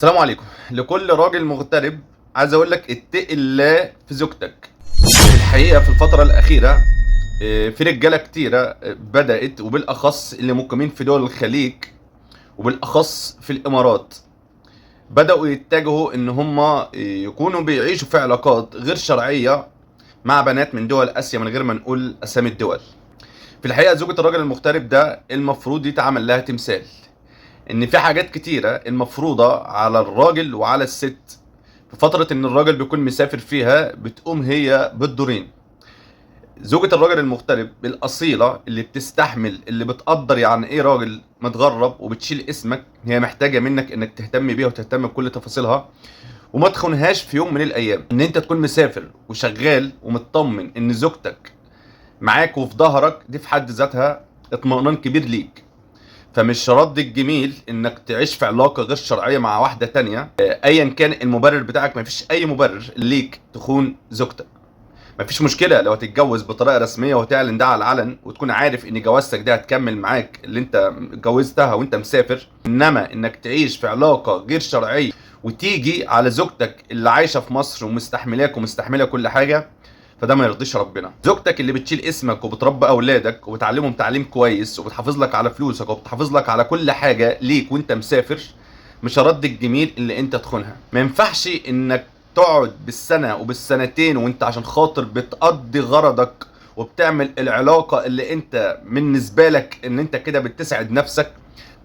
السلام عليكم. لكل راجل مغترب عايز اقول لك اتقي الله في زوجتك. الحقيقه في الفتره الاخيره في رجاله كتيره بدات، وبالاخص اللي مقيمين في دول الخليج وبالاخص في الامارات، بداوا يتجهوا ان هم يكونوا بيعيشوا في علاقات غير شرعيه مع بنات من دول اسيا من غير ما نقول اسامي الدول. في الحقيقه زوجة الراجل المغترب ده المفروض يتعمل لها تمثال، ان في حاجات كتيرة المفروضة على الراجل وعلى الست في فترة ان الراجل بيكون مسافر فيها بتقوم هي بالدورين. زوجة الراجل المغترب الأصيلة اللي بتستحمل، اللي بتقدر يعني ايه راجل متغرب وبتشيل اسمك، هي محتاجة منك انك تهتم بيها وتهتم بكل تفاصيلها، وما تخونهاش في يوم من الايام. ان انت تكون مسافر وشغال ومطمن ان زوجتك معاك وفي ظهرك، دي في حد ذاتها اطمئنان كبير ليك. فمش رد الجميل انك تعيش في علاقة غير شرعية مع واحدة تانية. ايا كان المبرر بتاعك، مفيش اي مبرر ليك تخون زوجتك. مفيش مشكلة لو هتتجوز بطريقة رسمية وتعلن ده على العلن، وتكون عارف ان جوازتك ده هتكمل معاك اللي انت اتجوزتها وانت مسافر. انما انك تعيش في علاقة غير شرعية وتيجي على زوجتك اللي عايشة في مصر ومستحملاك ومستحملة كل حاجة، فده ما يرضيش ربنا. زوجتك اللي بتشيل اسمك وبتربي اولادك وبتعلمهم تعليم كويس وبتحافظ لك على فلوسك وبتحافظ لك على كل حاجه ليك وانت مسافر، مش هرد الجميل اللي انت تخونها. ما ينفعش انك تقعد بالسنه وبالسنتين وانت عشان خاطر بتقضي غرضك وبتعمل العلاقه اللي انت بالنسبه لك ان انت كده بتسعد نفسك،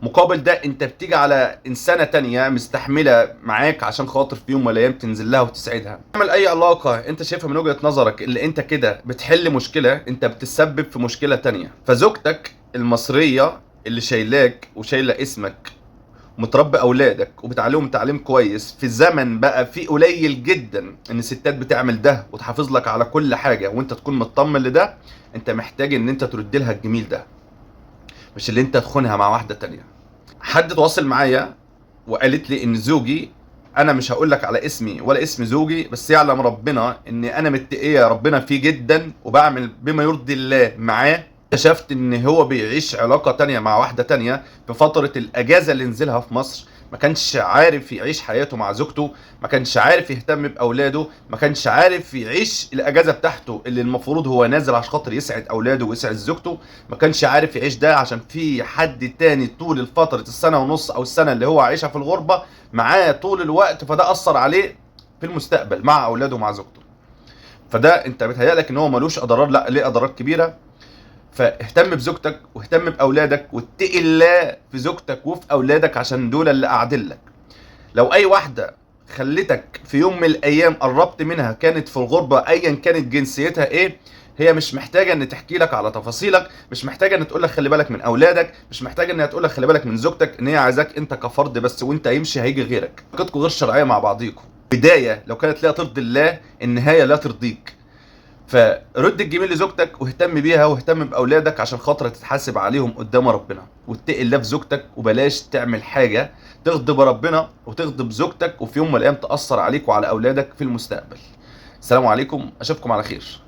مقابل ده انت بتيجي على انسانه تانية مستحمله معاك عشان خاطر في يوم من الايام تنزل لها وتسعدها. تعمل اي علاقه انت شايفها من وجهه نظرك اللي انت كده بتحل مشكله، انت بتسبب في مشكله تانية. فزوجتك المصريه اللي شايلاك وشايله اسمك ومتربي اولادك وبتعلمهم تعليم كويس، في زمن بقى في قليل جدا ان الستات بتعمل ده وتحافظ لك على كل حاجه وانت تكون مطمن لده، انت محتاج ان انت ترد لها الجميل ده، مش اللي انت تخونها مع واحده تانية. حد تواصل معايا وقالت لي ان زوجي، انا مش هقول لك على اسمي ولا اسم زوجي، بس يعلم ربنا ان انا متقيه ربنا فيه جدا وبعمل بما يرضي الله معاه. اكتشفت ان هو بيعيش علاقه تانية مع واحده تانية في فتره الاجازه اللي نزلها في مصر. ما كانش عارف يعيش حياته مع زوجته، ما كانش عارف يهتم باولاده، ما كانش عارف يعيش الاجازه بتاعته اللي المفروض هو نازل عشان خاطر يسعد اولاده ويسعد زوجته. ما كانش عارف يعيش ده عشان في حد تاني طول الفتره السنه ونص او السنه اللي هو عايشها في الغربه معاه طول الوقت، فده اثر عليه في المستقبل مع اولاده ومع زوجته. فده انت بتهيألك ان هو ملوش اضرار، لا ليه اضرار كبيره. فاهتم بزوجتك واهتم باولادك واتقي الله في زوجتك وفي اولادك عشان دول اللي قاعدين لك. لو اي واحده خلتك في يوم من الايام قربت منها كانت في الغربه ايا كانت جنسيتها ايه، هي مش محتاجه ان تحكي لك على تفاصيلك، مش محتاجه ان تقول لك خلي بالك من اولادك، مش محتاجه ان تقول لك خلي بالك من زوجتك، ان هي عايزاك انت كفرد بس، وانت يمشي هيجي غيرك. علاقتكم غير شرعيه مع بعضيكم، بدايه لو كانت لا ترضي الله النهايه لا ترضيك. فرد الجميل لزوجتك واهتم بيها واهتم باولادك عشان خاطر تتحاسب عليهم قدام ربنا، واتقي الله في زوجتك وبلاش تعمل حاجه تغضب ربنا وتغضب زوجتك وفي يوم من الايام تاثر عليك وعلى اولادك في المستقبل. السلام عليكم، اشوفكم على خير.